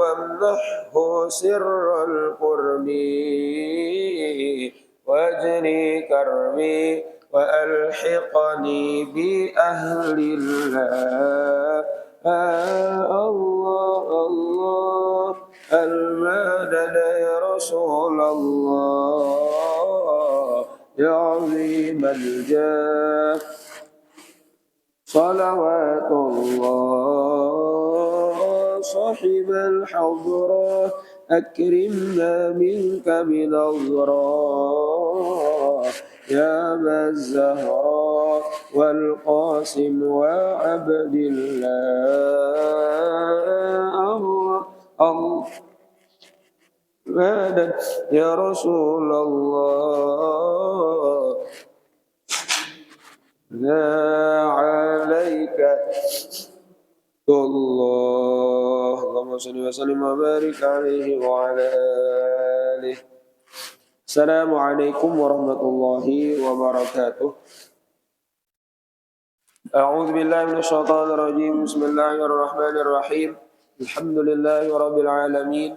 وامنحه سر القرب واجني كربي وألحقني بأهل الله. الله الله المدد يا رسول الله يا عظيم الجاه صلوات الله صاحب الحضرة أكرمنا منك بنظرة يا أبا الزهراء والقاسم وعبد الله. الله مدد يا رسول الله لا عليك الله. اللهم صل وسلم وبارك عليه وعلى آله. السلام عليكم ورحمة الله وبركاته. أعوذ بالله من الشيطان الرجيم. بسم الله الرحمن الرحيم. الحمد لله رب العالمين.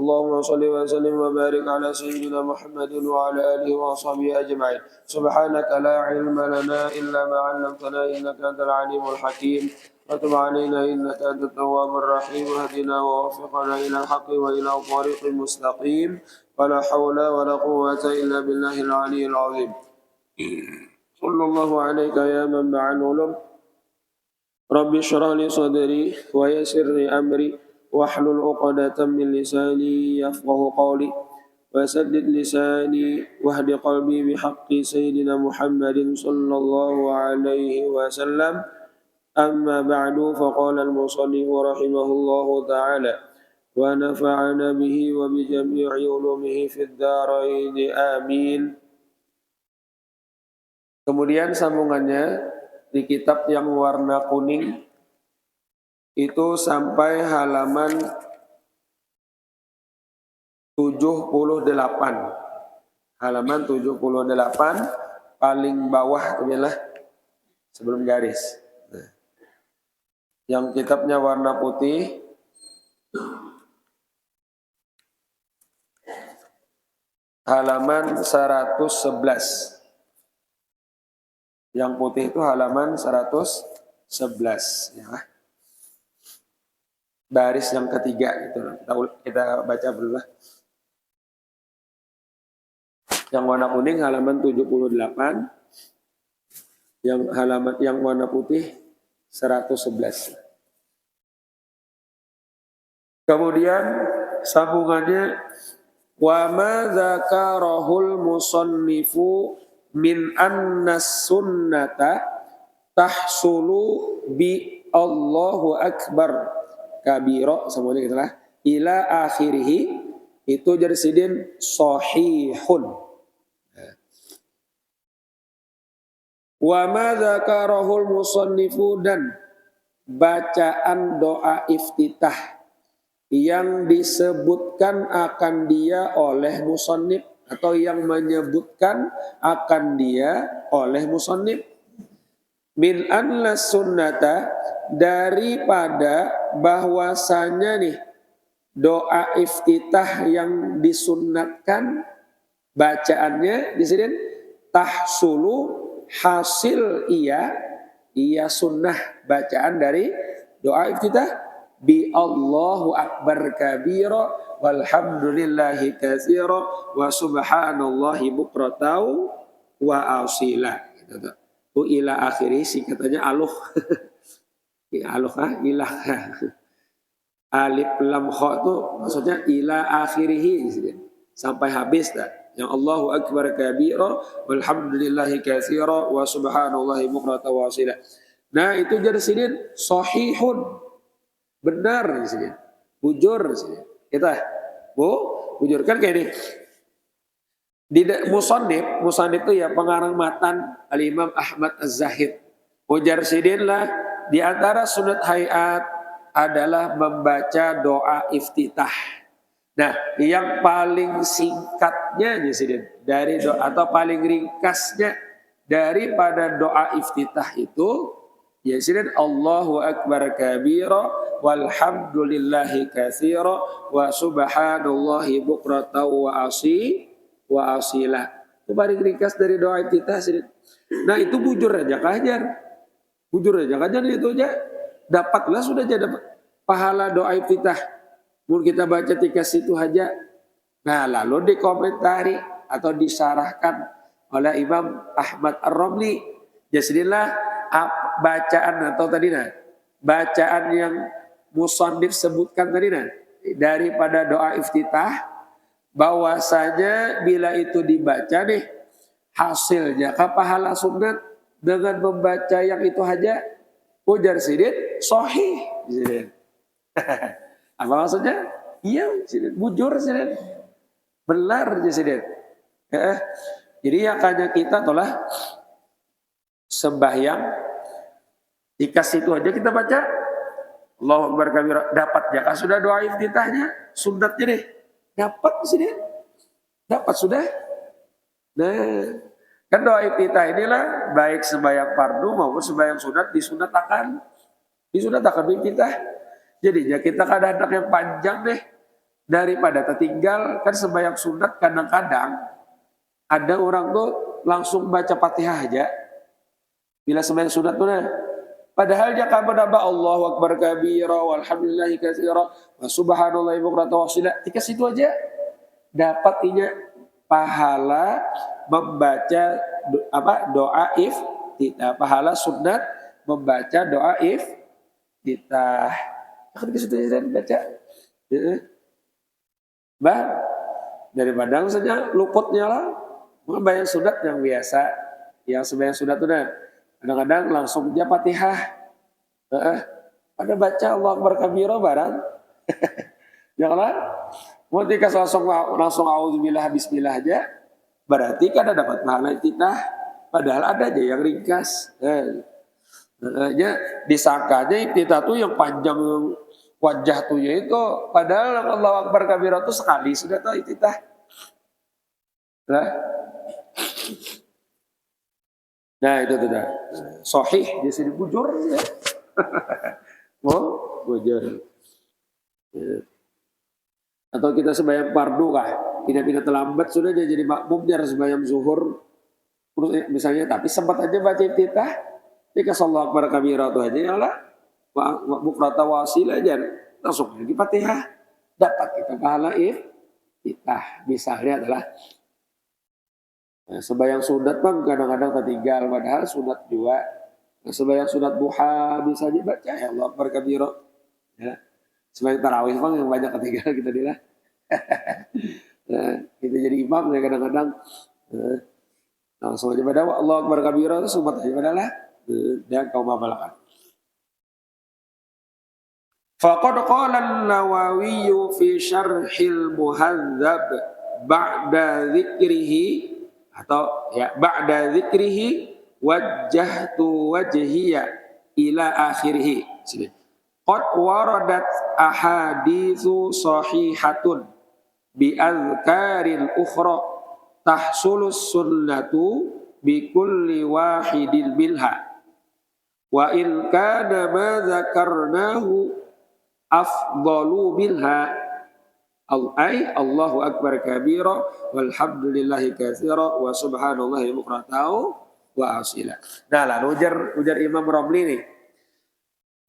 اللهم صل وسلم وبارك على سيدنا محمد وعلى آله وصحبه أجمعين. سبحانك لا علم لنا إلا ما علمتنا إنك أنت العليم الحكيم. وتب علينا إنك أنت التواب الرحيم. واهدنا ووفقنا إلى الحق وإلى الطريق المستقيم. ولا حول ولا قوة إلا بالله العلي العظيم. صلى الله عليك يا منبع العلوم. رب اشرح لي صدري ويسر لي أمري واحلل عقدة من لساني يفقه قولي وسدد لساني واهد قلبي بحق سيدنا محمد صلى الله عليه وسلم. أما بعد فقال المصنف رحمه الله تعالى ونفعنا به وبجميع علومه في الدارين آمين. Kemudian sambungannya di kitab yang warna kuning itu sampai halaman 78. Halaman 78 paling bawah itulah sebelum garis. Nah, yang kitabnya warna putih halaman 111. Yang putih itu halaman 111 ya. Baris yang ketiga itu kita baca dulu lah. Yang warna kuning halaman 78, yang warna putih 111. Kemudian sambungannya wa ma dzakarahul musannifu min annas sunnata tahsulu bi Allahu akbar kabira semuanya gitulah ila akhirih itu jarsidin sahihun. Wa ma dzakarahul musannifu dan bacaan doa iftitah yang disebutkan akan dia oleh musannif atau yang menyebutkan akan dia oleh musannif min anna sunnata daripada bahwasanya nih doa iftitah yang disunnatkan bacaannya di sini tahsulu hasil iya sunnah bacaan dari doa iftitah bi Allahu akbar kabira walhamdulillahi katsira wa subhanallahi bukratan wa asila gitu. Tu ila akhiri singkatannya aluh. Aluh ilah. Alif lam kha itu maksudnya ila akhirih sampai habis dah. Yang Allahu akbar kabira walhamdulillahi katsira wa subhanallahi bukratan wa asila. Nah, itu jadi sini sahihun. Benar di sini. Bujur di sini. Kita bujur kan kayak ini. Di musannif itu ya pengarang matan Al-Imam Ahmad Az-Zahid. Ujar sidin lah di antara sunat hayat adalah membaca doa iftitah. Nah, yang paling singkatnya sidin dari doa atau paling ringkasnya daripada doa iftitah itu Ya sidin Allahu akbar kabira walhamdulillahi katsira wa subhanallahi bukratan wa asila. Itu paling ringkas dari doa iftitah sidin. Nah itu bujur aja kajar. Bujur aja kajar itu aja. Dapatlah sudah aja dapat pahala doa iftitah. Mungkin kita baca tiga situ aja. Nah lalu dikomentari atau disarahkan oleh Imam Ahmad Ar-Romli. Jadilah bacaan atau tadi bacaan yang musannif sebutkan tadi daripada doa iftitah, bahwasanya bila itu dibaca nih hasilnya pahala sunat dengan membaca yang itu aja, ujar sidin sahih. Apa maksudnya? Iya sidin, bujur sidin, benar sidin. Jadi makanya kita tolak sembahyang dikasih itu aja kita baca Allahu Akbar kabira, dapat ya. Sudah doa iftitahnya, sunatnya deh dapat sini, dapat sudah. Nah kan doa iftitah inilah baik sembahyang fardu maupun sembahyang sunat disunatakan iftitah. Jadinya kita kadang-kadang yang panjang deh daripada tertinggal. Kan sembahyang sunat kadang-kadang ada orang tuh langsung baca Fatihah aja bila sembahyang sunat tuh padahal dia akan menambah Allahu Akbar kabira walhamdulillahi katsira wa subhanallahi bukratan wa asila. Jika situ aja dapatnya pahala membaca doa iftitah, pahala sunat membaca doa iftitah. Akan ke situ aja baca. Bah daripada saja luputnya lah membayang sunat yang biasa, yang sembahyang sunat tuh kadang-kadang langsung aja Fatihah. Ada baca Allah Akbar kabira barang. Janganlah. Mau tikas langsung auzubillah bismillah aja. Berarti kan ada dapat pahala iftitah. Padahal ada aja yang ringkas. Disangkanya iftitah tuh yang panjang wajah tuh itu. Padahal Allah Akbar kabira tuh sekali sudah tahu iftitah. Nah itu sudah sahih di sini bujur ya. Oh bujur. Ya. Atau kita sembahyang fardu kah? Pindah-pindah terlambat sudah jadi makmum dia harus sembahyang zuhur. Misalnya tapi sempat aja baca iftitah. Jika sallallahu akbar kabira itu aja ya lah. Bukrata wasil aja langsung lagi Fatihah. Dapat kita pahala iftitah. Misalnya adalah sembahyang sunat bang kadang-kadang tertinggal padahal sunat juga. Sembahyang sunat duha bisa dibaca ya Allah Akbar kabira. Ya. Sembahyang tarawih bang yang banyak ketinggalan kita dia. Kita jadi imam ya kadang-kadang langsung aja pada Allah Akbar kabira itu sumat aja padahal dan kaum mabalakan. Faqad qala an-Nawawi fi syarhil muhadzab ba'da dzikrihi atau ya ba'da dzikrihi wajjahtu wajhiya ila akhirih. Qad waradat ahaditsu sahihatun bi azkaril ukhra tahsulus sunnatu bi kulli wahidil minha wa in kana ma dzakarnahu afdalu minha Allahu Akbar kabira walhamdulillahi katsira wa subhanallahi bukratan wa asila. Nah lalu ujar Imam Romli nih.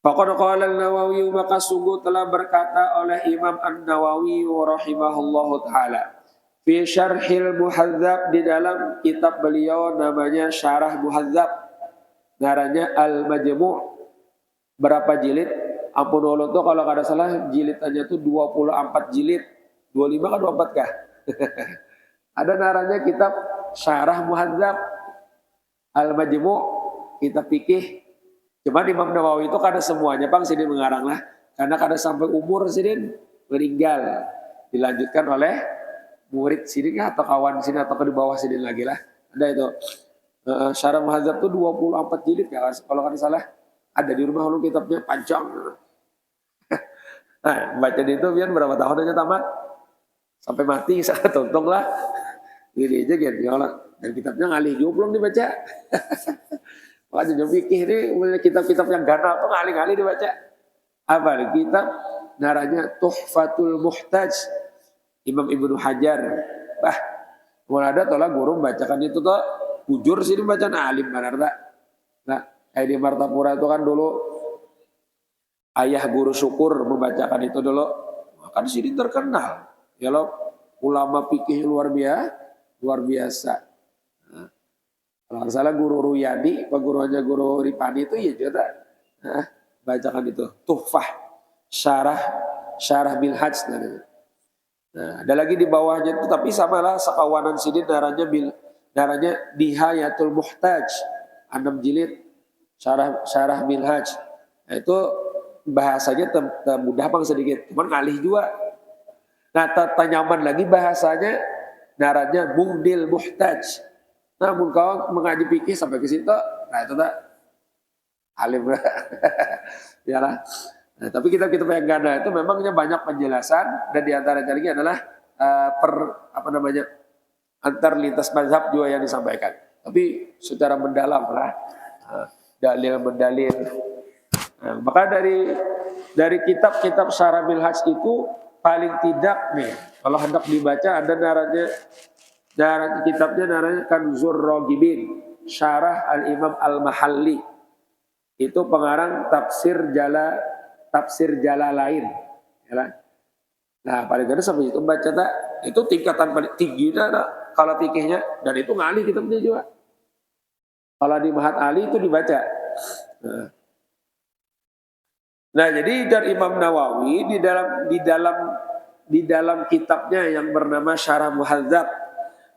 Faqad qala an-Nawawi maka sungguh telah berkata oleh Imam An-Nawawi rahimahullahu taala fi syarhil muhadzab di dalam kitab beliau namanya Syarah Muhadzab ngarannya Al-Majmu'. Berapa jilid? Ampun Allah tuh kalau kada salah jilidannya tuh 24 jilid. 25 kan 24 kah? Ada naranya kitab Syarah Muhadzab Al-Majmu' kitab fikih. Cuma Imam Nawawi itu kada semuanya bang sidin mengarang lah. Karena kada sampai umur sidin meninggal. Dilanjutkan oleh murid sidin atau kawan sidin atau di bawah sidin lagi lah. Ada itu. Syarah Muhadzab itu 24 jilid ya kalau kada salah. Ada di rumah lu kitabnya panjang. Nah, baca itu biar berapa tahun aja tamat. Sampai mati sangat tuntung lah. Gini aja gitu. Dan kitabnya ngalih juga belum dibaca. Makanya fikih ini kitab-kitab yang ganal tuh kali-kali dibaca. Apa nih? Kitab naranya Tuhfatul Muhtaj Imam Ibnu Hajar. Bah, mulai ada tolah guru membacakan itu tuh ujur sini bacaan alim benar tak? Nah, kayak di Martapura itu kan dulu ayah guru syukur membacakan itu dulu. Kan sini terkenal. Ya loh, ulama fikih luar biasa. Nah, kalau salah guru Ruyadi, gurunya guru Ripani itu ya juga. Nah, bacakan itu Tuhfah syarah Minhaj. Nah, ada lagi di bawahnya itu tapi samalah sekawanan sini naranya Nihayatul Muhtaj 6 jilid syarah Minhaj. Nah, itu bahasanya mudah bang sedikit, cuman ngalih juga. Nah, nyaman lagi bahasanya naranya Mughnil Muhtaj. Namun kau mengaji fikih sampai ke situ, nah itu tak alim ya lah. Nah, tapi kitab-kitab yang ganda itu memangnya banyak penjelasan dan diantaranya lagi adalah antar lintas mazhab juga yang disampaikan. Tapi secara mendalam lah, dalil-mendalil. Nah, maka dari kitab-kitab Syarah Minhaj itu paling tidak nih, kalau hendak dibaca ada kitabnya naranya Kanzur Ragibin, Syarah Al-Imam Al-Mahalli. Itu pengarang tafsir Jalalain. Ya. Nah, paling tidak sampai itu baca tak, itu tingkatan paling tinggi kalau fikihnya, dan itu ngalih kitabnya juga. Kalau di Mahat Ali itu dibaca. Nah, jadi dari Imam Nawawi di dalam kitabnya yang bernama Syarah Muhadzab,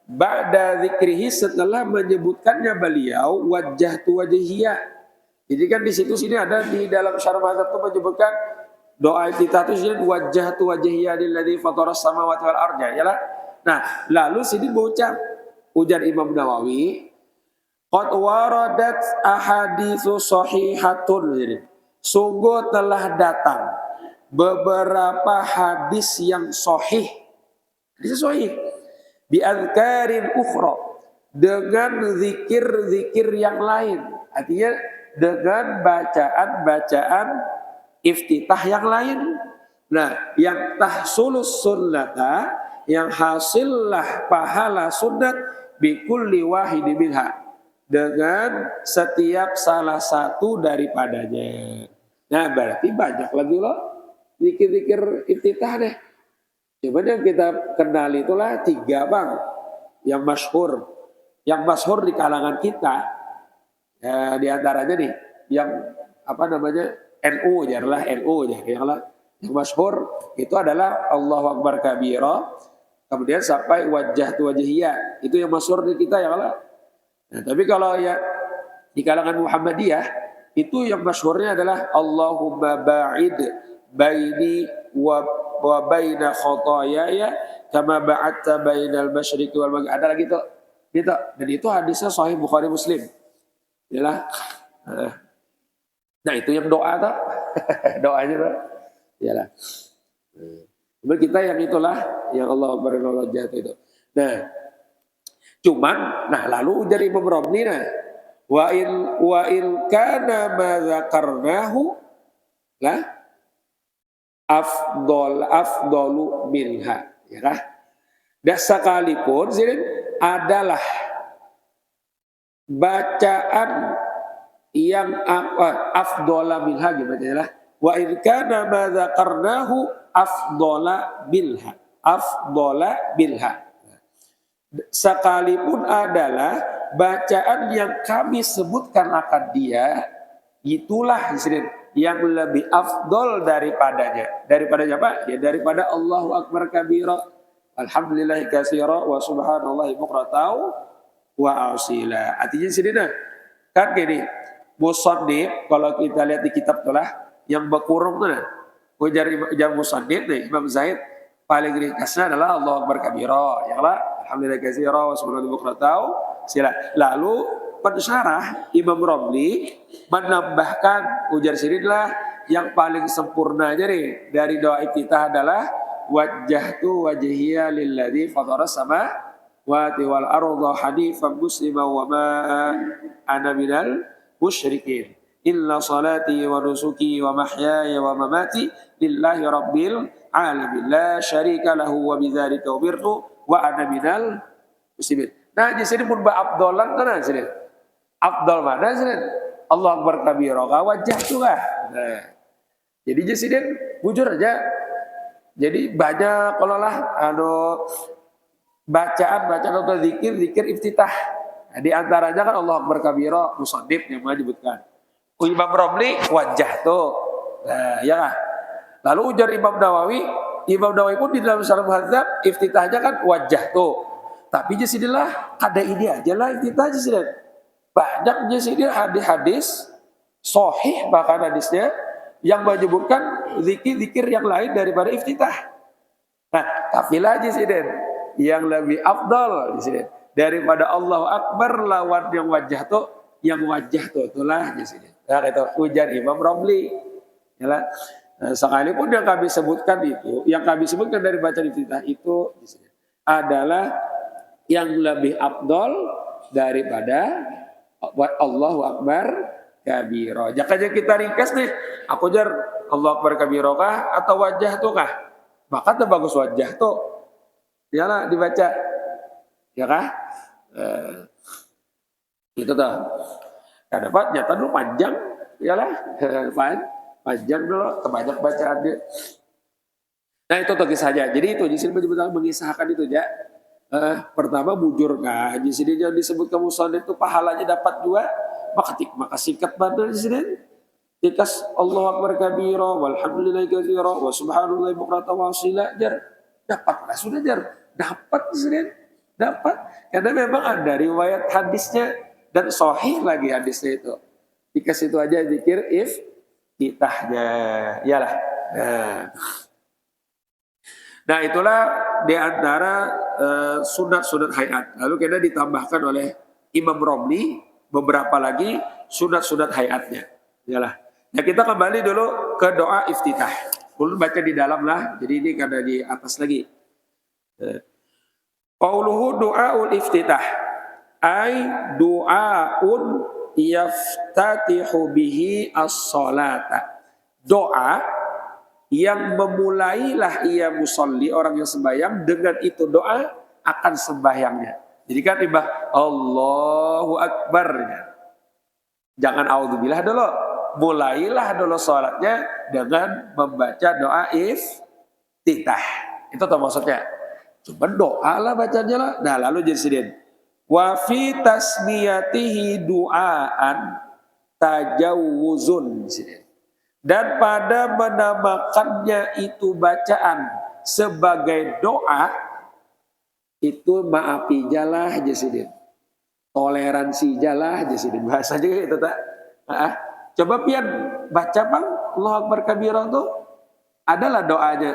ba'da zikrihi, setelah menyebutkannya beliau wajjahtu wajhiyya. Jadi kan di sini ada di dalam Syarah Muhadzab itu menyebutkan doa kita itu sini wajjahtu wajhiyya lilladzi fataras samawati wal arda, ya lah. Nah, lalu sini berucap ujar Imam Nawawi, qad waradat ahaditsu sahihatun. Jadi sungguh telah datang beberapa hadis yang sahih. Hadis sahih bi adzkarin ukhra, dengan zikir-zikir yang lain. Artinya dengan bacaan-bacaan iftitah yang lain. Nah, yang tahsulus sunnata, yang hasillah pahala sunnat bi kulli wahidi minha, dengan setiap salah satu daripadanya. Nah, berarti banyak lagi loh zikir-zikir iftitah deh. Cuman yang kita kenal itulah 3 bang, yang masyhur di kalangan kita. Ya, di antaranya nih, yang NU, adalah NU yang masyhur itu adalah Allahu Akbar kabira, kemudian sampai wajjahtu wajhiyya, itu yang masyhur di kita ya Allah. Nah, tapi kalau ya di kalangan Muhammadiyah itu yang masyhurnya adalah Allahumma ba'id baini wa baina khotoyaya kama ba'adta bainal masyriqi wal maghrib. Ada lagi tuh. Gitu. Dan itu hadisnya sahih Bukhari Muslim. Yalah. Nah, itu yang doa tuh. Doanya tuh. Yalah. Nah, kita yang itulah yang Allah berkata jatuh itu. Nah, cuman lalu ujar Imam Romli wa in kana ma dzakarnahu lah afdalu minha, ya kan? Dan sekalipun sini adalah bacaan yang afdala minha, gimana lah? Wa in kana ma dzakarnahu afdala minha. Sekalipun adalah bacaan yang kami sebutkan akan dia, itulah yang lebih afdol daripadanya. Daripadanya apa? Ya daripada Allahu Akbar kabira, alhamdulillahi katsira, wa subhanallahi bukratan wa asila. Artinya kan gini, musannif kalau kita lihat di kitab itulah yang berkurung tuh ujar musannif nih Imam Zaid, paling ringkasnya adalah Allahu Akbar kabira, ya Allah, alhamdulillah katsira wa subhanallahi bukratan sila. Lalu pensyarah Imam Romli menambahkan ujar sinilah yang paling sempurnanya nih dari doa iftitah adalah wajjahtu wajhiyya lilladzi fataras samawati wal arda hanifan musliman wa ma ana minal musyrikin. Inna salati wa nusuki wa mahyaya wa mamati lillahi rabbil alamin. La syarika lahu wa bidzalika umirtu wa ana minal muslimin. Nah, di sini pun abdolan kan sini. Abdol mana sini? Allah akbar kabira wajah tuh kah. Nah, jadi di sini bujur aja. Jadi banyak kalau lah bacaan atau zikir iftitah. Nah, di antaranya kan Allah akbar kabira musannif yang menyebutkan. Imam Romli wajah tuh. Nah, ya kan? Lalu ujar Imam Nawawi pun di dalam Syarah Muhadzab iftitahnya kan wajah tuh. Tapi di sinilah ada ini aja lah iftitah di sini. Banyak di sini hadis sahih bahkan hadisnya yang menyebutkan zikir yang lain daripada iftitah. Nah, tapi lagi sini yang lebih afdal di sini daripada Allahu Akbar lawan yang wajah tuh itulah di sini. Nah, itu ujar Imam Romli. Yalah. Nah, sekalipun yang kami sebutkan dari bacaan iftitah itu di sini adalah yang lebih afdal daripada Allahu Akbar kabira. Jangan kita ringkas nih. Aku jar Allahu Akbar kabira kah atau wajah tuh kah? Maka tuh bagus wajah tuh. Yalah dibaca. Ya kah? Itu tuh. Karena Pak nyata dulu panjang. Yalah. Panjang dulu. Kebanyak bacaannya. Nah itu tuh saja. Jadi itu di sini betul-betul mengisahkan itu ya. Pertama bujur kah? Di sini yang disebut kamu musannif itu pahalanya dapat juga. Maka singkat banget di sini. Tikas Allahu Akbar kabira walhamdulillahi katsira wa subhanallahi bukratan wa asila jar. Dapatlah sudah jar. Dapat di sini. Dapat. Karena memang ada riwayat hadisnya dan sahih lagi hadisnya itu. Tikas itu aja zikir iftitahnya. Yalah. Nah itulah di antara sunat-sunat hayat. Lalu kita ditambahkan oleh Imam Romli beberapa lagi sunat-sunat hayatnya. Yalah. Nah kita kembali dulu ke doa iftitah. Ulun baca di dalam lah. Jadi ini karena di atas lagi. Qauluhu du'aul iftitah. Ay du'aun yaftatihu bihi as-salata. Doa yang memulailah ia musalli, orang yang sembahyang, dengan itu doa akan sembahyangnya. Jadi kan tiba Allahu Akbar. Jangan auzubillah dulu. Mulailah dulu sholatnya dengan membaca doa iftitah. Itu tuh maksudnya. Cuma doa lah bacanya lah. Nah lalu jadi sidin. Wa fi tasmiyatihi du'aan tajawuzun. Dan pada menamakannya itu bacaan sebagai doa, itu maafi jalah jasidin. Toleransi jalah jasidin. Bahasanya itu tak. Coba pian baca bang Allahu Akbar kabira itu adalah doanya.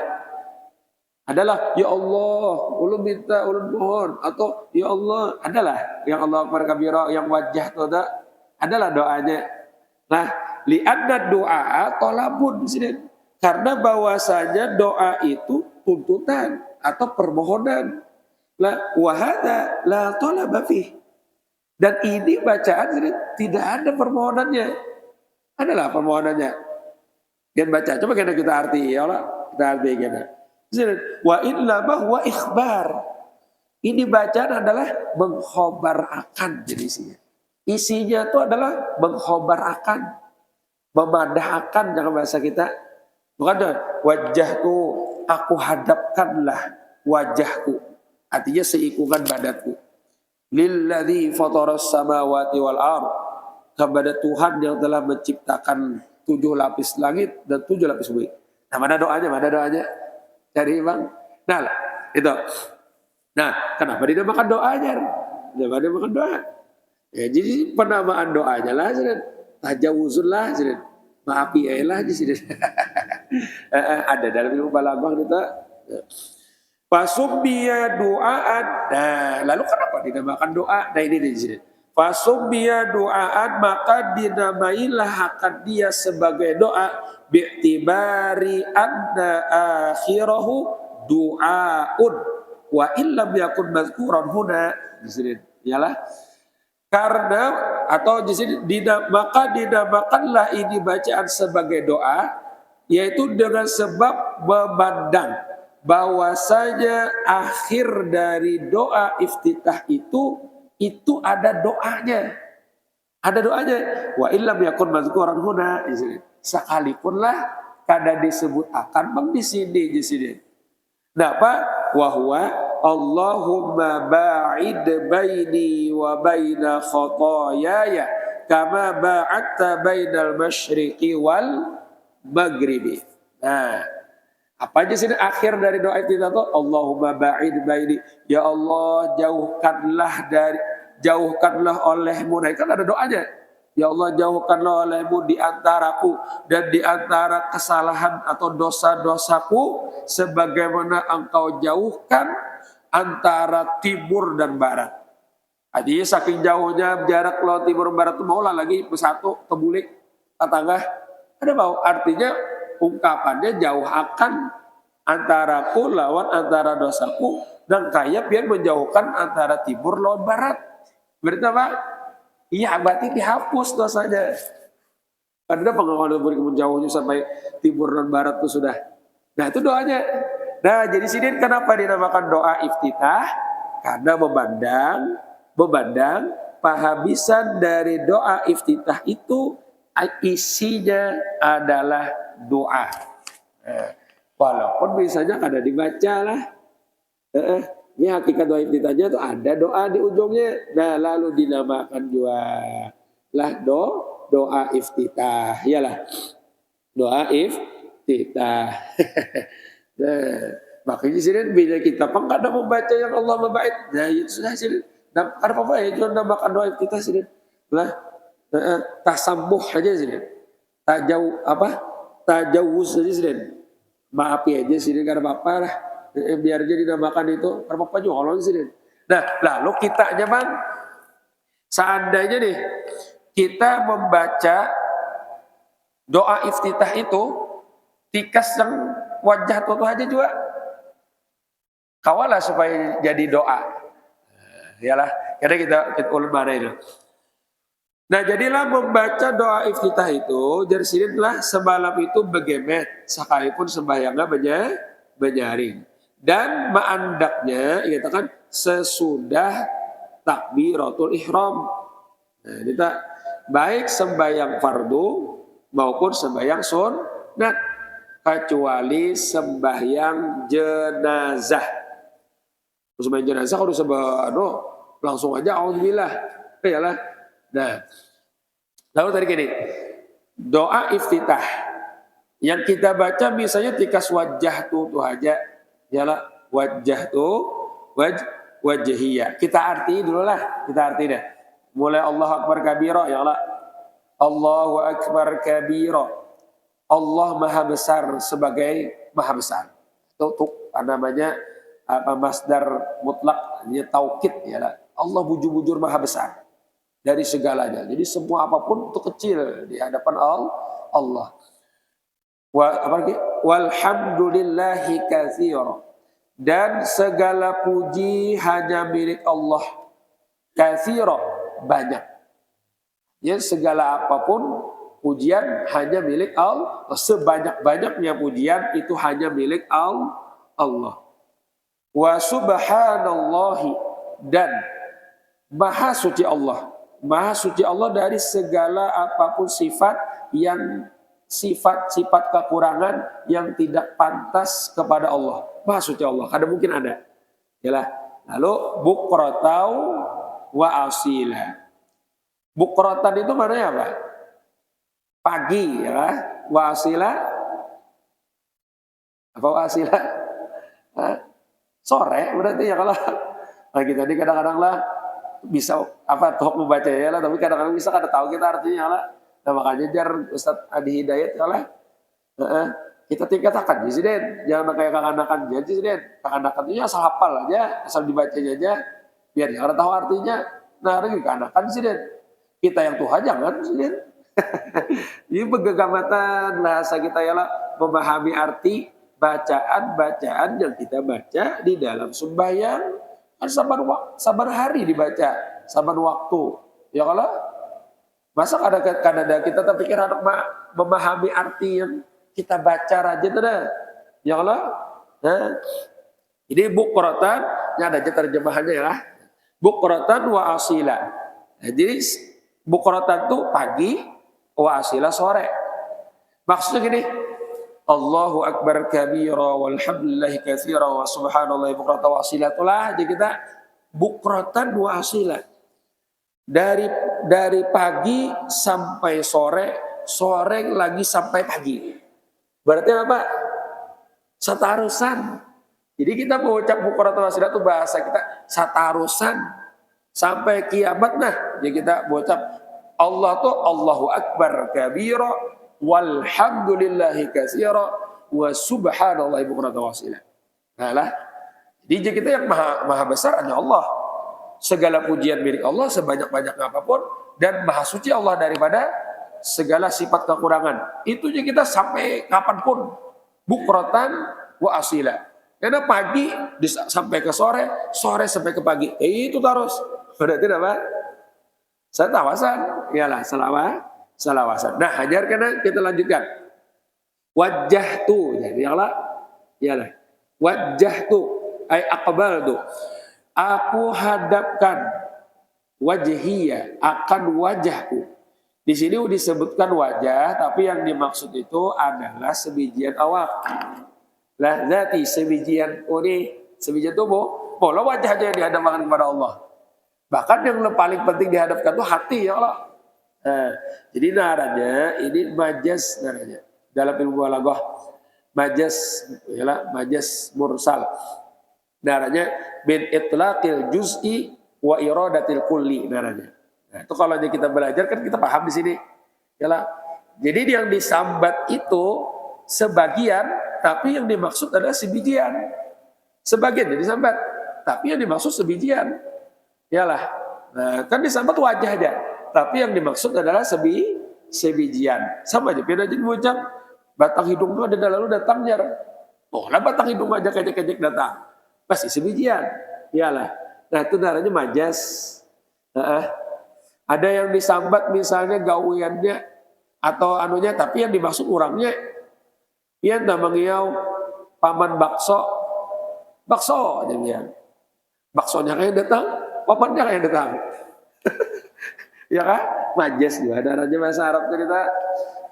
Adalah ya Allah, ulun minta, ulun mohon, atau ya Allah, adalah yang Allahu Akbar kabira, yang wajah itu adalah doanya. Nah, li'anna doa tolabun di sini. Karena bahwasanya doa itu tuntutan atau permohonan. La wahada la tolaba fih. Dan ini bacaan ini tidak ada permohonannya. Adalah permohonannya. Dan baca, coba kita arti ya Allah, kita arti gimana? Wa illa bahwa ikhbar. Ini bacaan adalah mengkhobar akan jenisnya. Isinya itu adalah mengkhobar akan, memadah akan dalam bahasa kita. Bukan wajahku, aku hadapkanlah wajahku. Artinya seikungan badanku. Lilladzi fataras samawati wal ardh. Kepada Tuhan yang telah menciptakan 7 lapis langit dan 7 lapis bumi. Nah mana doanya? Cari bang. Nah itu. Nah kenapa dinamakan doanya? Kenapa dinamakan doa? Ya, jadi penamaan doanya lah, tajawuzun lah, maafi lah di sini. Ada dalam ilmu balaghah kita. Fasubbiya doaan. Nah, lalu kenapa dinamakan doa? Nah ini di sini. Fasubbiya doaan, maka dinamailah akan dia sebagai doa bi'tibari anna akhirahu du'aun wa illam yakun mazkuran huna. Di sini ialah Karena atau di sini maka dinamakanlah ini bacaan sebagai doa, yaitu dengan sebab memandang bahwasanya akhir dari doa iftitah itu ada doanya. Ada doanya. Wa illam yakun mazkuran huna. Sekalipunlah kada disebut akan di sini. Nah, apa? Wahwa Allahumma ba'id baini wa baina khotoyaya kama ba'adta bainal masyriqi wal maghribi. Nah, apa aja sini akhir dari doa itu Allahumma ba'id baini, ya Allah jauhkanlah olehmu. Nah, kan ada doanya. Ya Allah, jauhkanlah olehmu di antaraku dan di antara kesalahan atau dosa-dosaku sebagaimana engkau jauhkan antara timur dan barat. Artinya saking jauhnya jarak laut timur dan barat itu maulah lagi bersatu kebulik tetangga. Ada mau artinya ungkapannya jauh akan antaraku lawan antara dosaku dan kayak biar menjauhkan antara timur lawan barat. Berarti apa? Iya, berarti dihapus dosanya. Karena pengawalan menjauhnya sampai timur dan barat itu sudah. Nah, itu doanya. Nah, jadi sini kenapa dinamakan doa iftitah? Karena memandang penghabisan dari doa iftitah itu isinya adalah doa. Nah, walaupun misalnya kada dibaca lah. Ini hakikat doa iftitahnya itu ada doa di ujungnya. Nah, lalu dinamakan juga lah doa iftitah. Iyalah. Doa iftitah. Nah, makanya sini bila kita kada membaca yang Allah membait. Nah, itu sudah sini. Nah, apa ya? Cuma namakan doa iftitah sini. Lah, tasambuh aja sini. Tajawuz aja sini. Maaf ya aja sini kada apa-apa lah. Biar jadi dinamakan itu apa juga kalau sini. Nah, lalu kita nyaman seandainya nih kita membaca doa iftitah itu tikas yang wajah tuh aja juga kawalah supaya jadi doa. Iyalah, karena kita ulun mana itu. Nah, jadilah membaca doa iftitah itu dari sini telah semalam itu begemet sekalipun sembahyangnya menyaring. Dan ma'andaknya dikatakan sesudah takbiratul ihram. Nah, kita baik sembahyang fardu maupun sembahyang sunat kecuali sembahyang jenazah. Sembahyang jenazah kalau langsung aja auzubillah. Iyalah. Nah, lalu tadi gini, doa iftitah yang kita baca misalnya tikas wajah tuh aja. Ialah wajah tu wajhiyah. Kita arti dulu lah, kita arti dah. Mulai Allahu Akbar kabira, ya Allah. Allahu Akbar kabira. Allah Maha Besar sebagai Maha Besar. Itu namanya masdar mutlak, ya taukid ya lah. Allah bujur-bujur Maha Besar dari segalanya. Jadi semua apapun itu kecil di hadapan Allah. Walhamdulillahi katsira, dan segala puji hanya milik Allah. Katsira, banyak. Ya, segala apapun pujian hanya milik Allah. Sebanyak-banyaknya pujian itu hanya milik Allah. Wa subhanallahi, dan maha suci Allah. Maha suci Allah dari segala apapun sifat kekurangan yang tidak pantas kepada Allah. Maha suci Allah, kada mungkin ada. Yalah. Lalu bukrotau wa asila. Bukrotan itu maknanya apa? Pagi, ya. Wa asila. Apa wa asila? Sore berarti ya kalau lagi tadi kadang-kadang lah bisa toh membaca ya lah, tapi kadang-kadang bisa kada tahu kita artinya lah. Nah, makanya jar Ustaz Adi Hidayat kalah. Kita tingkatkan Presiden, jangan kayak kakak-kanakan jadi Presiden. Kakak-kanakan itu asal hafal aja, asal dibacanya aja, biar jangan tahu artinya. Nah, ini kakak-kanakan Presiden. Kita yang Tuhan jangan Presiden. Ini pegegamatan bahasa kita ialah memahami arti bacaan-bacaan yang kita baca di dalam sembahyang. Kan sabar hari dibaca, sabar waktu. Ya kalau masa kadang-kadang kita tapi kira memahami arti yang kita baca aja tuh dah. Ya kalau nah, ini bukratan, ini ada aja terjemahannya ya. Bukratan wa asila. Nah, jadi bukratan tuh pagi, wa asila sore. Maksudnya gini, Allahu akbar kabira walhamdulillahi katsira wa subhanallahi bukratan wa asila. Itulah jadi kita bukratan wa asila. Dari pagi sampai sore, sore lagi sampai pagi. Berarti apa? Satarusan. Jadi kita mengucap bukratan wa asila itu bahasa kita satarusan sampai kiamat. Nah, jadi kita mengucap Allah tuh Allahu akbar kabira walhamdulillahi katsira wa subhanallahi bukratan wa asila. Nah lah, jadi kita yang maha besar hanya Allah. Segala pujian milik Allah sebanyak-banyaknya apapun dan maha suci Allah daripada segala sifat kekurangan. Itu aja kita sampai kapanpun bukratan wa asila. Karena pagi sampai ke sore, sore sampai ke pagi. Itu terus. Berarti apa? Satawasan. Iyalah salawasan. Nah, ajarkan kita lanjutkan. Wajah tu, jadi iyalah. Wajah tu, ay aqbal tu. Aku hadapkan wajhiya akan wajahku. Di sini disebutkan wajah, tapi yang dimaksud itu adalah sebijian awak. Lah zati sebijian sebijian tubuh. Pola wajah aja yang dihadapkan kepada Allah. Bahkan yang paling penting dihadapkan itu hati ya Allah. Nah, jadi naranya ini majaz naranya. Dalam ilmu balaghah majaz ialah majaz mursal. Naranya bin itlaqil juz'i wa iradatil kulli naranya. Nah, itu kalau kita belajar kan kita paham di sini. Yalah. Jadi yang disambat itu sebagian, tapi yang dimaksud adalah sebijian. Sebagian jadi sambat, tapi yang dimaksud sebijian. Yalah. Nah, kan disambat wajah aja, tapi yang dimaksud adalah sebijian. Sama aja beda jadi ucap batang hidung itu ada lalu datangnya. Oh, lah batang hidung aja kejek-kejek datang. Pasti sebijian. Iyalah. Nah, itu namanya majas. Ada yang disambat misalnya gawiannya atau anunya, tapi yang dimaksud orangnya. Yang namanya paman bakso jadinya. Baksonya kayak datang, pamannya kayak datang. Ya kan? Majas juga. Ada raja bahasa Arab cerita,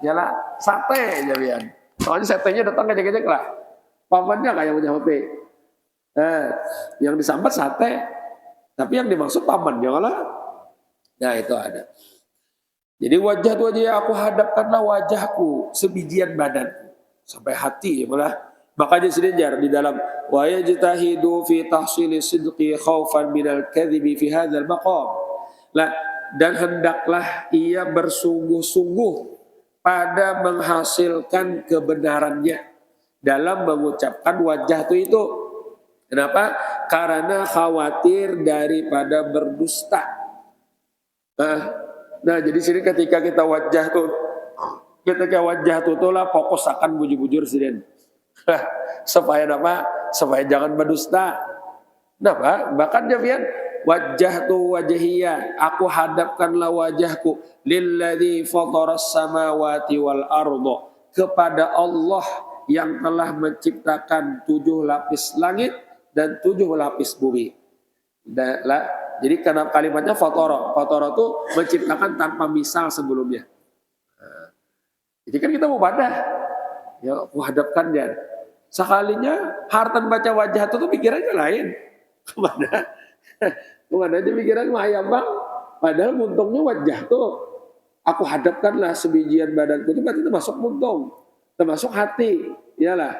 iyalah sate jadian. Soalnya satenya datang kejek-kejek lah. Pamannya kayak punya sate. Yang disambat sate, tapi yang dimaksud paman ya lah. Nah itu ada. Jadi wajah tu aja aku hadapkanlah wajahku sebijian badanku sampai hati malah. Makanya sedenjar di dalam wa yajtahidu fi tahsili sidqi khaufan minal kadhibi fi hadzal maqam. Lah dan hendaklah ia bersungguh-sungguh pada menghasilkan kebenarannya dalam mengucapkan wajah itu. Kenapa? Karena khawatir daripada berdusta. Nah jadi sini ketika kita wajah tuh lah fokus akan bujur-bujur sini. Supaya apa? Supaya jangan berdusta. Nah, bahkan Jafian wajah tu wajhiya, aku hadapkanlah wajahku lilladzi fataras samawati wal arda, kepada Allah yang telah menciptakan 7 lapis langit dan 7 lapis bumi. Jadi karena kalimatnya fatara itu menciptakan tanpa misal sebelumnya. Jadi kan kita mau padah, ya aku hadapkan dia. Sekalinya hartan baca wajah itu tuh pikirannya lain. Kemana aja pikiran ayam bang. Padahal muntungnya wajah tuh. Aku hadapkanlah sebijian badanku itu berarti termasuk muntung, termasuk hati, iyalah.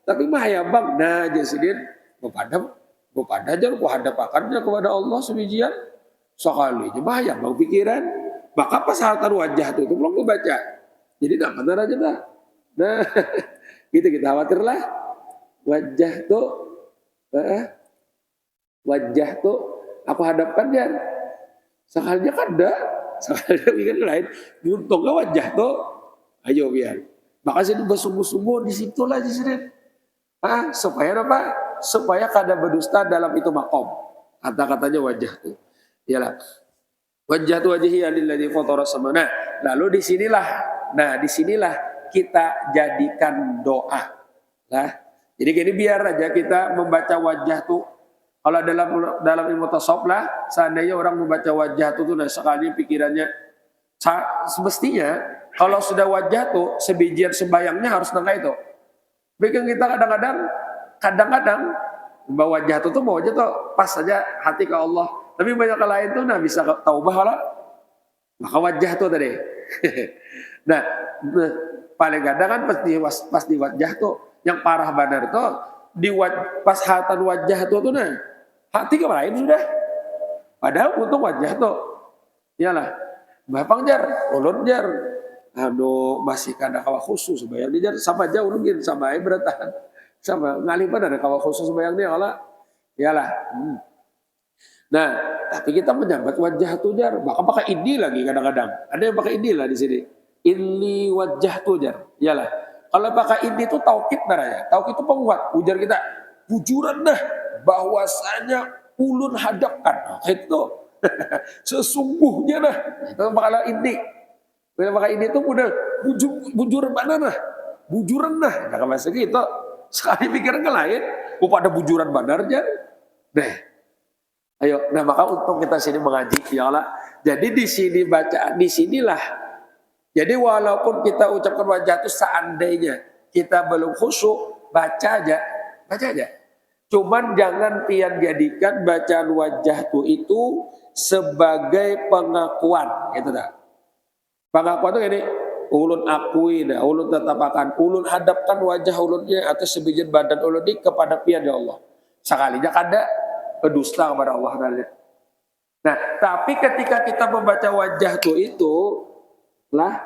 Tapi mah ayam bang. Nah jasidin mau pada aja aku hadapakannya kepada Allah sebijian sekalinya mah ayam bang pikiran. Maka pas hartan wajah itu belum gue baca. Jadi tak benar aja dah. Nah, gitu kita khawatir lah. Wajah tuh aku hadapkan dia. Sekalinya kan dah, sekalinya pikir lain. Untungnya wajah tuh, ayo biar. Maka sini bersungguh-sungguh di situ lah di sini. Supaya apa? Supaya kada berdusta dalam itu makom. Kata-katanya wajah tuh. Iyalah. Wajjahtu wajhiya lilladzi fatara sama. Nah, lalu disinilah kita jadikan doa. Nah, jadi gini biar aja kita membaca wajah tuh. Kalau dalam ilmu tasawuf lah, seandainya orang membaca wajah tuh nah sekali pikirannya semestinya kalau sudah wajah tuh sebijian sembayangnya harus nangka itu. Bikin kita kadang-kadang membawa wajah tuh mau aja tuh pas saja hati ke Allah. Tapi banyak yang lain tuh nah bisa taubah lah. Maka wajah tuh tadi. Nah, paling kadang kan pas di wajah tuh yang parah benar tuh pas hatan wajah tuh nah hati ke lain sudah. Padahal untung wajah tuh. Iyalah. Bapang jar, ulun jar. Aduh, masih kada kawa khusus bayang dia jar sama aja ulun gin sama aja beratahan. Sama ngalih pada kawa khusus bayang dia kalau iyalah. Nah, tapi kita menyambat wajah tuh jar, bahkan pakai ini lagi kadang-kadang. Ada yang pakai ini lah di sini. Ini wajah tuh jar, iyalah. Kalau pakai ini tuh taukid naranya. Taukid itu penguat. Ujar kita, bujuran dah bahwasanya ulun hadapkan. Nah, itu sesungguhnya dah. Kalau pakai ini, kalau pakai ini tuh udah bujuran mana dah, bujuran dah. Nah, kalau gitu sekali pikiran ke lain, pada bujuran benar jar. Deh. Ayo, nah maka untuk kita sini mengaji, ya Allah. Jadi di sini bacaan, di sinilah. Jadi walaupun kita ucapkan wajah itu seandainya kita belum khusyuk, baca aja. Cuman jangan pian jadikan bacaan wajah itu sebagai pengakuan, gitu dah. Pengakuan itu ini, ulun akui dah, ulun tetap akan, ulun hadapkan wajah ulunnya atau sebijian badan ulun ini kepada pian ya Allah. Sekalinya kada berdusta kepada Allah. Nah, tapi ketika kita membaca wajah itu lah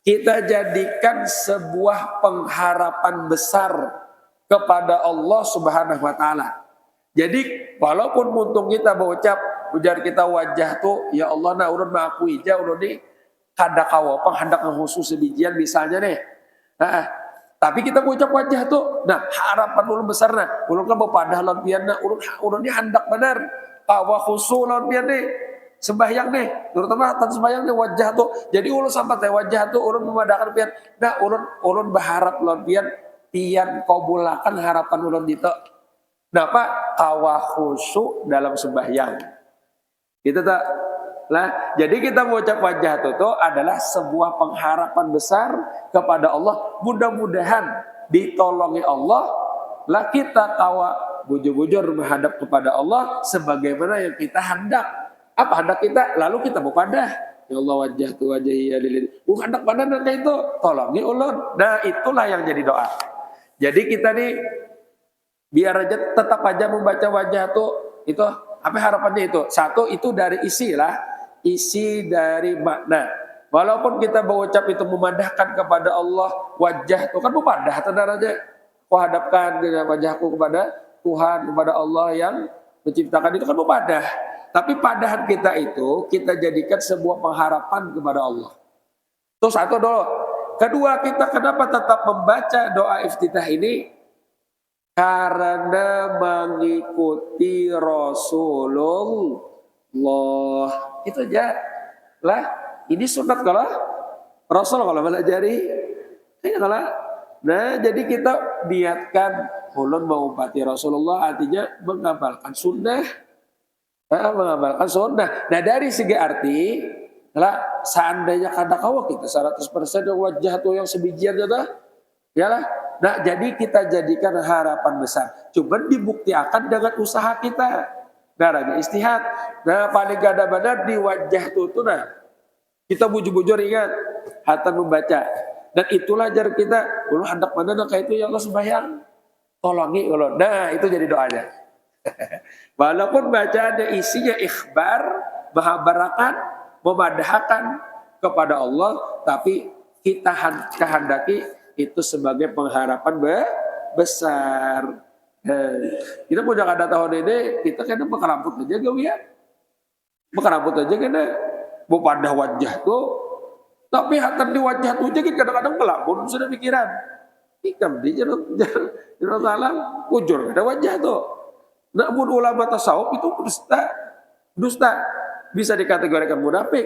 kita jadikan sebuah pengharapan besar kepada Allah Subhanahu wa taala. Jadi walaupun muntung kita berucap ujar kita wajah tuh ya Allah na ulun mengakui ja ulun ni kada kawapang hendak khusus sebijian misalnya nih. Nah, tapi kita mengucap wajah tuh, nah harapan ulun besar nah, ulun kan berpadah lawan pian nah, ulun ni hendak benar, kawa khusus lawan pian nih, sembahyang nih, terutama tan sembahyang nih wajah tuh, jadi ulun sampai teh wajah tuh ulun memadahkan pian, nah ulun berharap lawan pian kabulakan harapan ulun itu, nah pak kawa khusus dalam sembahyang, itu tak. Nah, jadi kita mengucap wajah itu adalah sebuah pengharapan besar kepada Allah. Mudah-mudahan ditolongi Allah, lah kita kawa bujur-bujur menghadap kepada Allah sebagaimana yang kita hendak. Apa hendak kita? Lalu kita berpadah. Ya Allah wajah tu wajahi lilladzi. Hendak pada nanti itu tolongi ulun. Nah, itulah yang jadi doa. Jadi kita nih biar aja tetap aja membaca wajah itu apa harapannya itu? Satu itu dari isi dari makna. Walaupun kita berucap itu memadahkan kepada Allah wajah itu kan memadah tanda aja. Ku hadapkan wajahku kepada Tuhan, kepada Allah yang menciptakan itu kan memadah. Tapi padahan kita itu kita jadikan sebuah pengharapan kepada Allah. Itu satu dulu. Kedua kita kenapa tetap membaca doa iftitah ini? Karena mengikuti Rasulullah. Itu aja lah. Ini sunat kalau Rasul kalau melajari ini kalau nah jadi kita niatkan ulun mengumpati Rasulullah artinya mengamalkan sunnah. Nah dari segi arti lah seandainya kada kawa kita 100% yang wajah tuh yang sebijian jatuh ya lah. Nah jadi kita jadikan harapan besar. Cuman dibuktikan dengan usaha kita. Nah, lagi istihad. Nah, paling gada benar di wajah itu nah. Kita bujur-bujur ingat hatan membaca. Dan itulah jar kita, ulun hendak mana nak itu ya Allah sembahyang. Tolongi ulun. Nah, itu jadi doanya. Walaupun bacaannya isinya ikhbar, menghabarkan, memadahkan kepada Allah, tapi kita kehendaki itu sebagai pengharapan besar. Kita punya kada tahun ini kita kena berkerambut aja gawe ya. Berkerambut aja kena bepadah wajah tuh. Tapi hatan di wajah tuh jadi kadang-kadang kelamun sudah pikiran. Ikam di jalan salam ujur ada wajah tuh. Namun ulama tasawuf itu dusta. bisa dikategorikan munafik.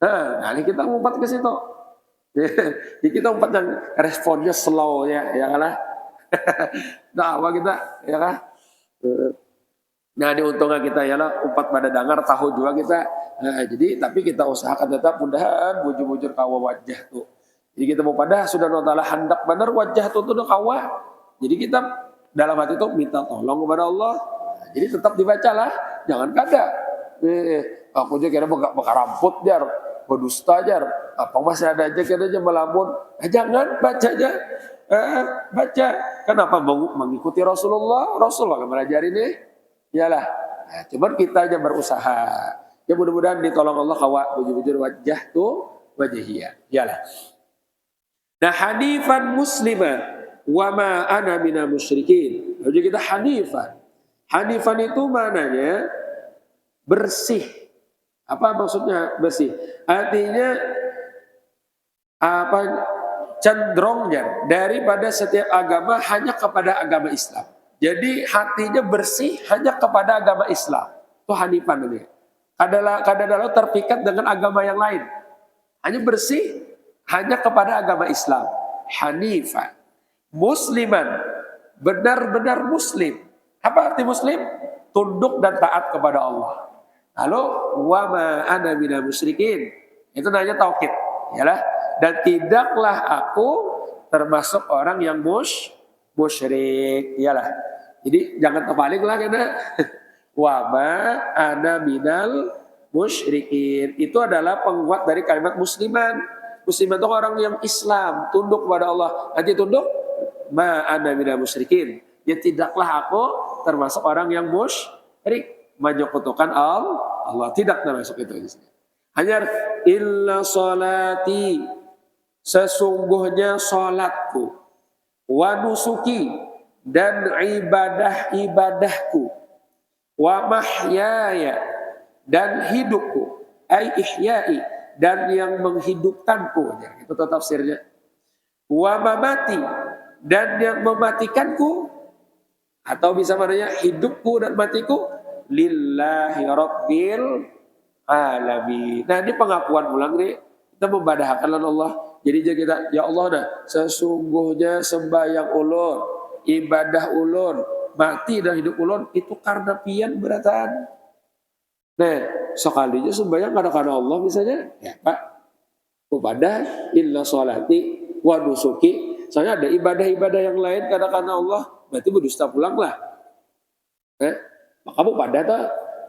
Nah, ini kita umpat ke situ. Jadi kita umpat yang responnya slow ya kan? Dakwah kita ya kan? Nah, ini untungnya kita ya lah umpat pada dangar tahu juga kita. Nah, jadi tapi kita usahakan tetap mudahan bujur-bujur kawa wajah tuh. Jadi kita mau pada sudah notala hendak benar wajah tuh kawa. Jadi kita dalam hati itu minta tolong kepada Allah. Nah, jadi tetap dibacalah, jangan kada. Aku aja kira bakal ramput jar, berdusta jar. Apa masih ada aja kira aja melamun. Jangan baca aja. Baca. Kenapa mengikuti Rasulullah? Rasulullah yang mengajari ini. Iyalah. Nah, cuman kita aja berusaha. Ya mudah-mudahan ditolong Allah kawa bujur-bujur wajah tuh wajahiyah. Iyalah. Nah, hanifan muslimah wa ma ana minal musyrikin. Jadi kita hanifan. Hanifan itu maknanya bersih. Apa maksudnya bersih? Artinya apa cenderungnya daripada setiap agama hanya kepada agama Islam. Jadi hatinya bersih hanya kepada agama Islam. Itu hanifan ini. Kadang-kadang terpikat dengan agama yang lain. Hanya bersih hanya kepada agama Islam. Hanifan. Musliman. Benar-benar muslim. Apa arti muslim? Tunduk dan taat kepada Allah. Lalu wa ma ana minal musyrikin. Itu namanya tauhid, yalah. Dan tidaklah aku termasuk orang yang musyrik, yalah. Jadi jangan terbalik lah karena wa ma ana minal musyrikin. Itu adalah penguat dari kalimat musliman. Musliman itu orang yang Islam, tunduk kepada Allah. Nanti tunduk ma ana minal musyrikin. Ya tidaklah aku termasuk orang yang musyrik, menyekutukan Allah, tidak termasuk itu di sini. Hanya illa salati, sesungguhnya salatku, wa nusuki, dan ibadah-ibadahku, wa mahyaya, dan hidupku, ai ihyai, dan yang menghidupkanku, itu tafsirnya. Wa mamati, dan yang mematikanku, atau bisa maknanya hidupku dan matiku, lillahi rabbil alamin. Nah, ini pengakuan ulang nih, kita membadahkan Allah. Jadi kita, ya Allah nah, sesungguhnya sembahyang ulun, ibadah ulun, mati dan hidup ulun itu karena pian beratan. Nah, sekalinya sembahyang karena Allah misalnya, ya Pak, ibadah illa sholati wa nusuki. Soalnya ada ibadah-ibadah yang lain karena Allah, berarti berdusta pulanglah. Maka pada tak,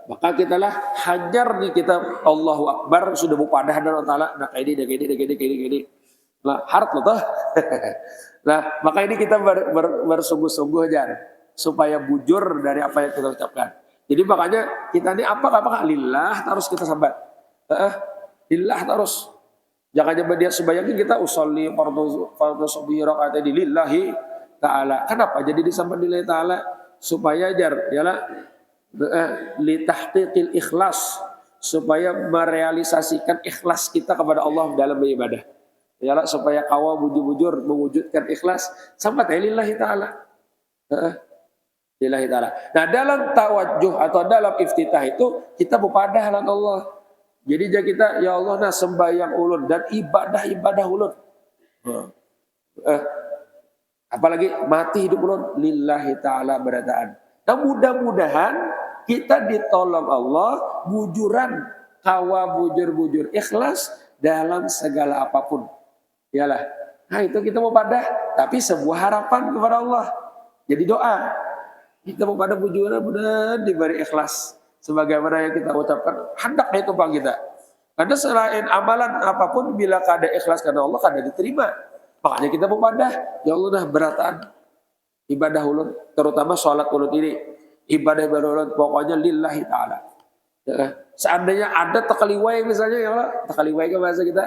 maka kitalah hajar nih kita Allahu Akbar sudah bupadah dan Allah Taala. Nah ini. Nah harap loh toh. Nah maka ini kita bersungguh-sungguh aja supaya bujur dari apa yang kita ucapkan. Jadi makanya kita ini apakah lillah terus kita sambat. Lillah terus. Jangan coba dia sebayangin kita usolli fardhu subhi rakaat di lillahi ta'ala. Kenapa jadi disambat lillahi ta'ala? Supaya ajar yalah li tahqiqil ikhlas, supaya merealisasikan ikhlas kita kepada Allah dalam beribadah. Yalah supaya kawa bujur-bujur mewujudkan ikhlas sampai lillahi ta'ala. Lillahi ta'ala. Nah, dalam tawajjuh atau dalam iftitah itu kita berpadah dengan Allah. Jadi kita ya Allah nah sembahyang ulun dan ibadah ulun. Apalagi mati hidup ulun lillahi ta'ala berataan. Nah, mudah-mudahan kita ditolong Allah bujuran kawa bujur-bujur ikhlas dalam segala apapun. Yalah. Nah, itu kita mau pada tapi sebuah harapan kepada Allah. Jadi doa. Kita mau pada bujuran mudah diberi ikhlas sebagaimana yang kita ucapkan hendaknya itu Bang kita. Karena selain amalan apapun bila kada ikhlas karena Allah kada diterima. Makanya kita mau pada ya Allah dah berataan ibadah ulun terutama sholat ulun ini. Ibadah ulun pokoknya lillahi ta'ala. Seandainya ada takaliwai misalnya ya Allah, takaliwai ke bahasa kita.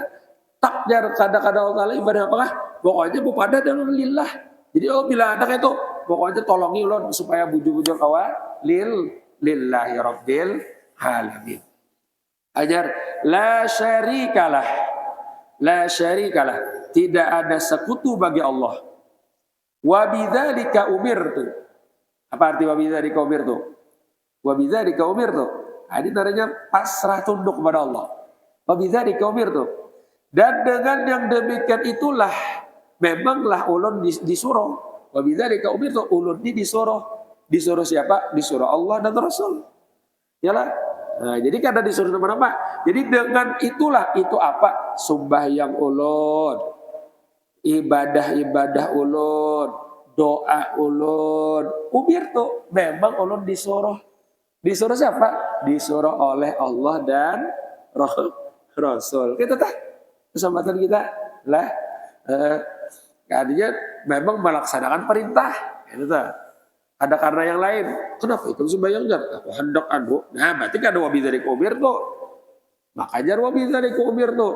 Takjar kadang-kadang Allah ibadah apakah? Pokoknya bupada dan lillah. Jadi oh bila ada itu pokoknya tolongi ulun supaya bujur-bujur kawa lillahi rabbil alamin. Ajar la syarikalah. La syarikalah. Tidak ada sekutu bagi Allah. Wa bidzalika umirtu. Apa arti wa bidzalika umirtu? Wa bidzalika umirtu. Nah, ini tandanya pasrah tunduk kepada Allah. Wa bidzalika umirtu. Dan dengan yang demikian itulah memanglah ulun disuruh. Wa bidzalika umirtu, ulun ini disuruh. Disuruh siapa? Disuruh Allah dan Rasul. Yalah. Nah, jadi karena disuruh nama-nama. Jadi dengan itulah itu apa? Sembahyang ulun, ibadah-ibadah ulun, doa ulun. Umirtu, memang ulun disuruh. Disuruh siapa? Disuruh oleh Allah dan Rasul. Kita tak kesempatan kita lah. Artinya memang melaksanakan perintah. Itu tak. Ada karena yang lain. Kenapa itu sembahyang jam? Aku hendak anu. Nah, berarti kan ada wabi dari kubir tuh. Makanya wabi dari kubir tuh.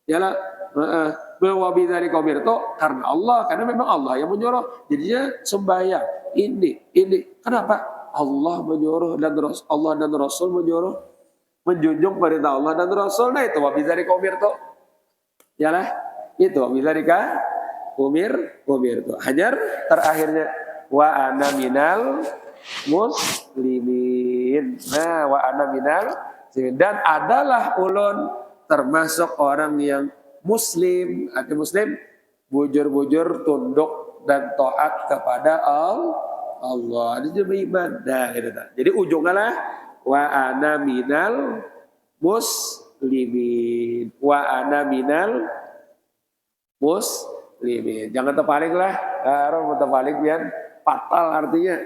Yalah, wabi dari kubir tuh karena Allah, karena memang Allah yang menyuruh. Jadinya sembahyang ini. Kenapa? Allah menyuruh dan Allah dan Rasul menyuruh, menjunjung perintah Allah dan Rasul. Nah itu wabi dari kubir tuh. Yalah, itu wabi dari kubir tuh. Hajar terakhirnya. Wa ana minal muslimin. Nah, wa ana minal muslimin. Dan adalah ulun termasuk orang yang muslim. Arti muslim, bujur-bujur tunduk dan taat kepada Allah. Ini beriman. Nah, gitu. Jadi ujungnya lah wa ana minal muslimin. Wa ana minal muslimin. Jangan terbalik lah. Kalau terbalik biar fatal artinya.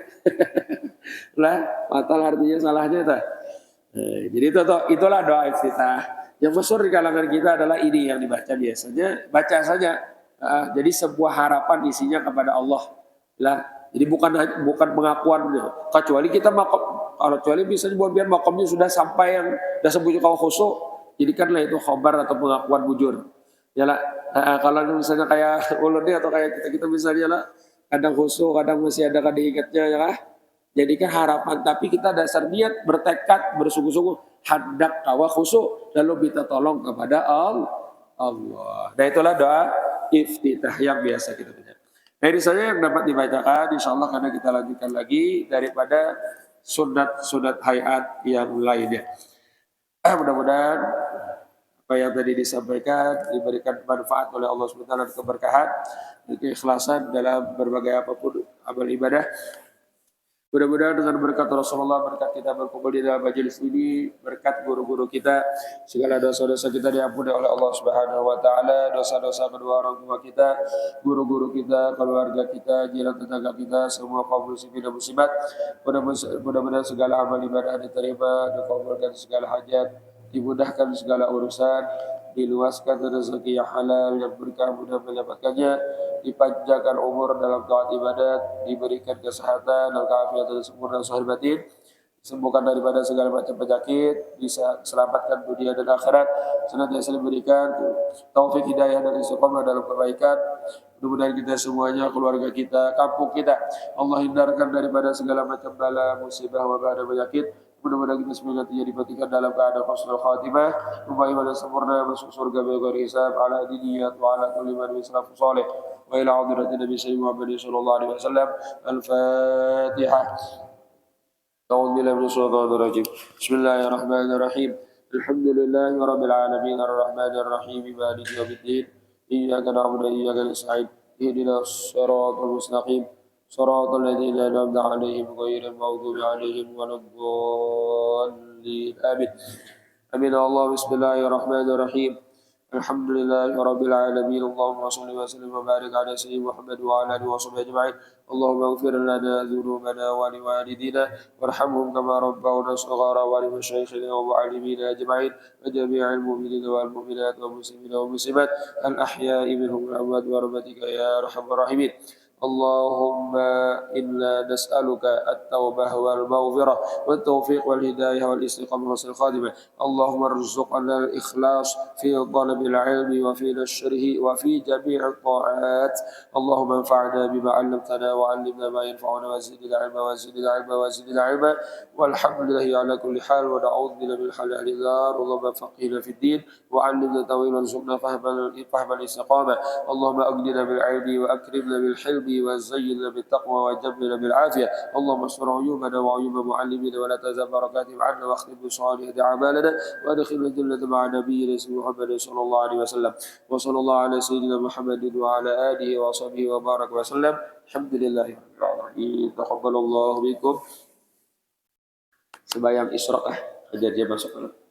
Lah, fatal artinya salahnya tak. Jadi itulah doa iftitah. Yang masyhur di kalangan kita adalah ini yang dibaca biasanya, baca saja. Jadi sebuah harapan isinya kepada Allah. Lah, jadi bukan pengakuannya. Kecuali kita kecuali misalnya biar makomnya sudah sampai yang sudah sebut kau khusyuk, jadikanlah itu khabar atau pengakuan bujur. Yalah, kalau misalnya kayak ulunnya atau kayak kita misalnya lah kadang khusyuk, kadang masih ada ingatnya ya lah. Jadikan harapan, tapi kita dasar niat bertekad bersungguh-sungguh hendak kawa khusyuk lalu minta tolong kepada Allah. Nah itulah doa iftitah yang biasa kita baca. Nah ini saja yang dapat dibacakan, insyaallah karena kita lanjutkan lagi daripada sunat hayat yang lainnya. Mudah-mudahan apa yang tadi disampaikan diberikan manfaat oleh Allah SWT dan keberkahan, keikhlasan dalam berbagai apapun amal ibadah. Mudah-mudahan dengan berkat Rasulullah, berkat kita berkumpul di dalam majelis ini, berkat guru-guru kita, segala dosa-dosa kita diampuni oleh Allah Subhanahu wa taala, dosa-dosa kedua orang tua kita, guru-guru kita, keluarga kita, jiran tetangga kita, semua kaum muslimin dan muslimat. Mudah-mudahan segala amal ibadah diterima, dikabulkan segala hajat, dimudahkan segala urusan, diluaskan rezeki yang halal yang berkah mudah mendapatkannya, dipanjangkan umur dalam taat ibadat, diberikan kesehatan dan keafiatan sempurna zahir batin, disembuhkan daripada segala macam penyakit, bisa selamatkan dunia dan akhirat, senantiasa diberikan taufik hidayah dan istiqomah dalam kebaikan. Mudah-mudahan kita semuanya, keluarga kita, kampung kita, Allah hindarkan daripada segala macam bala, musibah, wabah dan penyakit. Mudah-mudahan kita semua nanti diberikan dalam keadaan husnul khatimah, rumah ibadah sempurna, masuk surga bighairi hisab, ala diniyat wa ala kulli man salafus salih. Wa ila hadratin Nabi Muhammad sallallahu alaihi wasallam. Al-Fatihah. A'udzu billahi minasyaitonir shaitanir rajim. Bismillahirrahmanirrahim. Alhamdulillahi rabbil alamin arrahmanir rahim maliki yaumiddin. Iyyaka na'budu wa iyyaka nasta'in. Ihdinas siratal mustaqim. صراط الذين أنعمت عليهم غير المغضوب عليهم ولا الضالين آمين. آمين. الله بسم الله الرحمن الرحيم. الحمد لله رب العالمين. اللهم صل وسلم وبارك على سيدنا محمد وعلى آله وصحبه أجمعين. اللهم اغفر لنا ذنوبنا ولوالدينا وارحمهم كما ربونا صغارا ولمشايخنا ومعلمينا أجمعين وجميع المؤمنين والمؤمنات والمسلمين والمسلمات الأحياء منهم والأموات برحمتك يا أرحم الراحمين. اللهم إنا نسألك التوبة والمغفرة والتوفيق والهداية والاستقامة والحسن الخاتمة. اللهم ارزقنا الإخلاص في طلب العلم وفي نشره وفي جميع الطاعات. اللهم انفعنا بما علمتنا وعلمنا ما ينفعنا وزدنا علما وزدنا علما وزدنا علما والحمد لله على كل حال ونعوذ بالله من حلال النار. اللهم فقهنا في الدين وعلمنا تأويل وارزقنا فهم الاستقامة. اللهم أغننا بالعلم وأكرمنا بالحلم به وزينا بالتقوى وجملنا بالعافية. اللهم استر عيوبنا وعيوب معلمينا ولا تزال بركاتهم عنا، واختم بصالح أعمالنا، وادخل الجنة مع نبينا محمد صلى الله عليه وسلم. وصلى الله على سيدنا محمد وعلى آله وصحبه وبارك وسلم. الحمد لله رب العالمين. تقبل الله منكم. Sembahyang Isra aja dia masuk.